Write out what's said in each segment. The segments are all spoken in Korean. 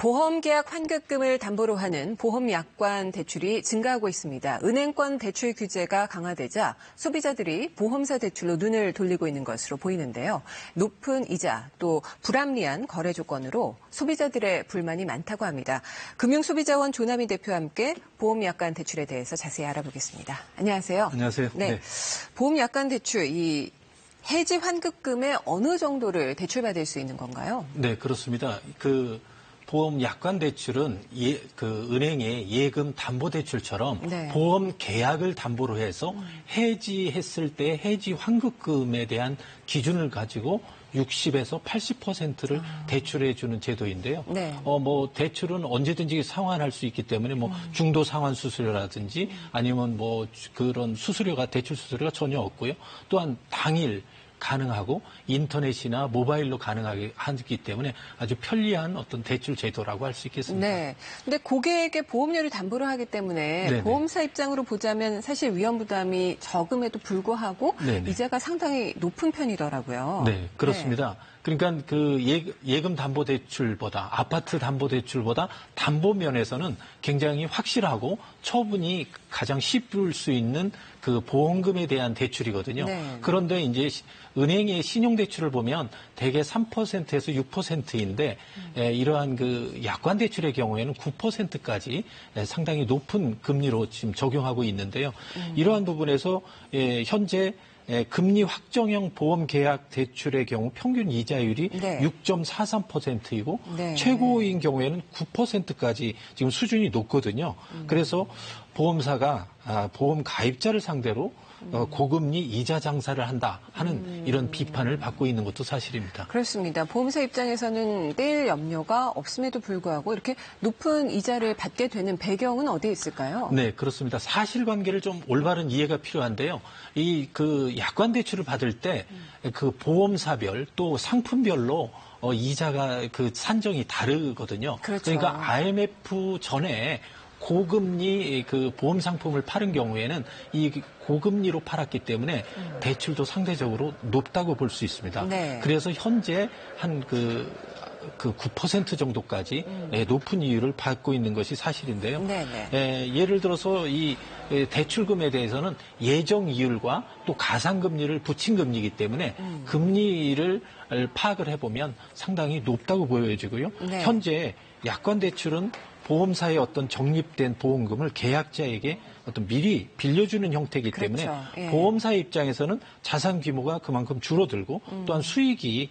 보험계약 환급금을 담보로 하는 보험약관 대출이 증가하고 있습니다. 은행권 대출 규제가 강화되자 소비자들이 보험사 대출로 눈을 돌리고 있는 것으로 보이는데요. 높은 이자 또 불합리한 거래 조건으로 소비자들의 불만이 많다고 합니다. 금융소비자원 조남희 대표와 함께 보험약관 대출에 대해서 자세히 알아보겠습니다. 안녕하세요. 안녕하세요. 네. 보험약관 대출, 이 해지 환급금의 어느 정도를 대출받을 수 있는 건가요? 네, 그렇습니다. 보험 약관 대출은 은행의 예금 담보 대출처럼 네. 보험 계약을 담보로 해서 해지했을 때 해지 환급금에 대한 기준을 가지고 60에서 80%를 대출해 주는 제도인데요. 네. 대출은 언제든지 상환할 수 있기 때문에 중도 상환 수수료라든지 아니면 그런 수수료가 대출 수수료가 전혀 없고요. 또한 당일 가능하고 인터넷이나 모바일로 가능하게 하기 때문에 아주 편리한 어떤 대출 제도라고 할 수 있겠습니다. 네. 근데 고객에게 보험료를 담보로 하기 때문에 네네. 보험사 입장으로 보자면 사실 위험 부담이 적음에도 불구하고 네네. 이자가 상당히 높은 편이더라고요. 네, 그렇습니다. 그러니까 예금 담보 대출보다 아파트 담보 대출보다 담보 면에서는 굉장히 확실하고 처분이 가장 쉽을 수 있는 그 보험금에 대한 대출이거든요. 네. 그런데 이제 은행의 신용 대출을 보면 대개 3%에서 6%인데 이러한 약관 대출의 경우에는 9%까지 상당히 높은 금리로 지금 적용하고 있는데요. 이러한 부분에서 현재 금리 확정형 보험 계약 대출의 경우 평균 이자율이 네. 6.43%이고 네. 최고인 경우에는 9%까지 지금 수준이 높거든요. 그래서 보험사가 보험 가입자를 상대로 고금리 이자 장사를 한다 하는 이런 비판을 받고 있는 것도 사실입니다. 그렇습니다. 보험사 입장에서는 떼일 염려가 없음에도 불구하고 이렇게 높은 이자를 받게 되는 배경은 어디에 있을까요? 네, 그렇습니다. 사실관계를 좀 올바른 이해가 필요한데요. 약관 대출을 받을 때 보험사별 또 상품별로 이자가 산정이 다르거든요. 그렇죠. 그러니까 IMF 전에 고금리 보험 상품을 파는 경우에는 이 고금리로 팔았기 때문에 대출도 상대적으로 높다고 볼 수 있습니다. 네. 그래서 현재 한 9% 정도까지 높은 이율을 받고 있는 것이 사실인데요. 네네. 예를 들어서 이 대출금에 대해서는 예정 이율과 또 가상금리를 붙인 금리이기 때문에 금리를 파악을 해보면 상당히 높다고 보여지고요. 네. 현재 약관 대출은 보험사의 어떤 적립된 보험금을 계약자에게 미리 빌려주는 형태이기 때문에 그렇죠. 예. 보험사의 입장에서는 자산 규모가 그만큼 줄어들고 또한 수익이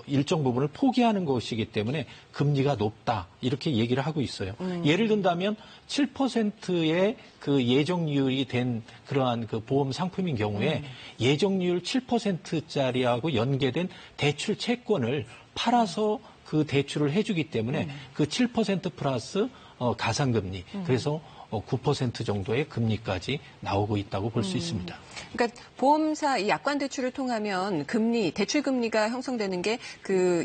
일정 부분을 포기하는 것이기 때문에 금리가 높다 이렇게 얘기를 하고 있어요. 예를 든다면 7%의 예정이율이 된 그러한 보험 상품인 경우에 예정이율 7%짜리하고 연계된 대출 채권을 팔아서 그 대출을 해주기 때문에 7% 플러스 가상금리 그래서 9% 정도의 금리까지 나오고 있다고 볼 수 있습니다. 그러니까 보험사 이 약관 대출을 통하면 대출 금리가 형성되는 게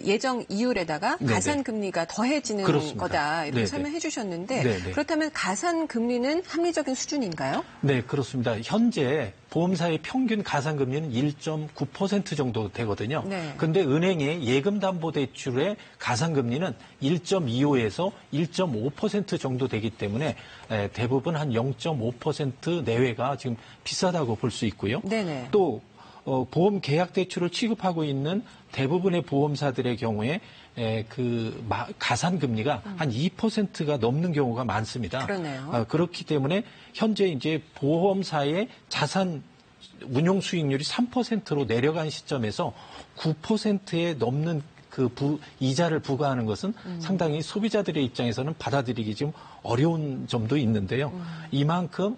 예정 이율에다가 네네. 가산 금리가 더해지는 그렇습니다. 거다 이렇게 네네. 설명해 주셨는데 네네. 그렇다면 가산 금리는 합리적인 수준인가요? 네, 그렇습니다. 현재 보험사의 평균 가산금리는 1.9% 정도 되거든요. 네. 그런데 은행의 예금담보대출의 가산금리는 1.25에서 1.5% 정도 되기 때문에 대부분 한 0.5% 내외가 지금 비싸다고 볼 수 있고요. 네네. 또 보험 계약 대출을 취급하고 있는 대부분의 보험사들의 경우에 가산 금리가 한 2%가 넘는 경우가 많습니다. 그러네요. 그렇기 때문에 현재 이제 보험사의 자산 운용 수익률이 3%로 내려간 시점에서 9%에 넘는 이자를 부과하는 것은 상당히 소비자들의 입장에서는 받아들이기 좀 어려운 점도 있는데요. 이만큼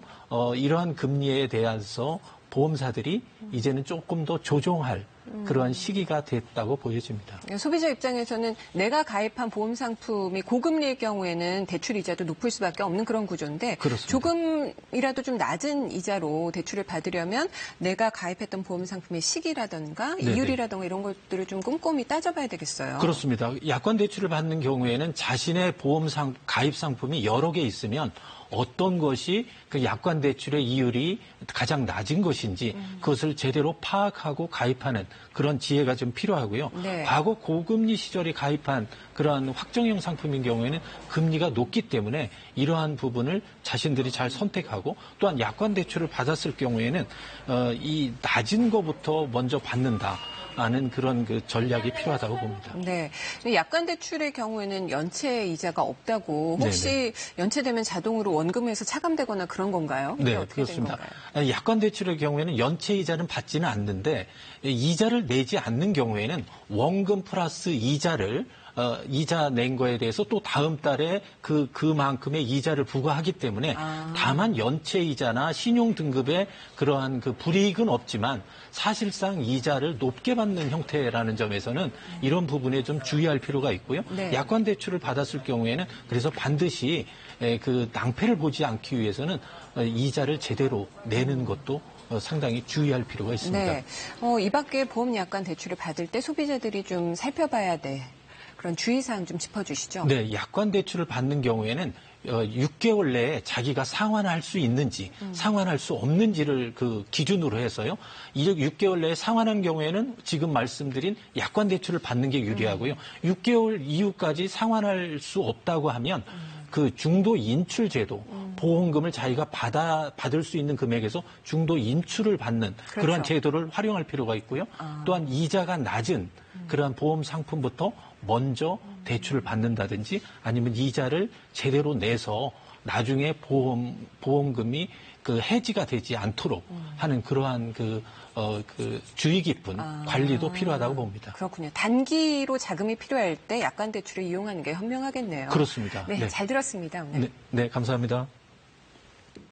이러한 금리에 대해서 보험사들이 이제는 조금 더 조정할 그러한 시기가 됐다고 보여집니다. 소비자 입장에서는 내가 가입한 보험 상품이 고금리일 경우에는 대출 이자도 높을 수밖에 없는 그런 구조인데 그렇습니다. 조금이라도 좀 낮은 이자로 대출을 받으려면 내가 가입했던 보험 상품의 시기라든가 네네. 이율이라든가 이런 것들을 좀 꼼꼼히 따져봐야 되겠어요. 그렇습니다. 약관 대출을 받는 경우에는 자신의 보험 가입 상품이 여러 개 있으면 어떤 것이 그 약관 대출의 이율이 가장 낮은 것인지 그것을 제대로 파악하고 가입하는 그런 지혜가 좀 필요하고요. 네. 과거 고금리 시절에 가입한 그러한 확정형 상품인 경우에는 금리가 높기 때문에 이러한 부분을 자신들이 잘 선택하고 또한 약관 대출을 받았을 경우에는 이 낮은 거부터 먼저 받는다. 하는 그런 그 전략이 필요하다고 봅니다. 네. 약관 대출의 경우에는 연체 이자가 없다고 혹시 네네. 연체되면 자동으로 원금에서 차감되거나 그런 건가요? 네, 어떻게 그렇습니다. 된 건가요? 약관 대출의 경우에는 연체 이자는 받지는 않는데 이자를 내지 않는 경우에는 원금 플러스 이자를 이자 낸 거에 대해서 또 다음 달에 그만큼의 이자를 부과하기 때문에 다만 연체 이자나 신용 등급의 그러한 그 불이익은 없지만 사실상 이자를 높게 받는 형태라는 점에서는 이런 부분에 좀 주의할 필요가 있고요. 네. 약관 대출을 받았을 경우에는 그래서 반드시 그 낭패를 보지 않기 위해서는 이자를 제대로 내는 것도 상당히 주의할 필요가 있습니다. 네. 이 밖에 보험 약관 대출을 받을 때 소비자들이 좀 살펴봐야 돼. 그런 주의사항 좀 짚어주시죠. 네, 약관 대출을 받는 경우에는 6개월 내에 자기가 상환할 수 있는지 상환할 수 없는지를 그 기준으로 해서요. 6개월 내에 상환한 경우에는 지금 말씀드린 약관 대출을 받는 게 유리하고요. 6개월 이후까지 상환할 수 없다고 하면 그 중도 인출 제도, 보험금을 자기가 받을 수 있는 금액에서 중도 인출을 받는 그렇죠. 그러한 제도를 활용할 필요가 있고요. 또한 이자가 낮은 그러한 보험 상품부터 먼저 대출을 받는다든지 아니면 이자를 제대로 내서 나중에 보험금이 그 해지가 되지 않도록 하는 그러한 그 주의 깊은 관리도 필요하다고 봅니다. 그렇군요. 단기로 자금이 필요할 때 약관 대출을 이용하는 게 현명하겠네요. 그렇습니다. 네, 네. 잘 들었습니다. 오늘. 네, 감사합니다.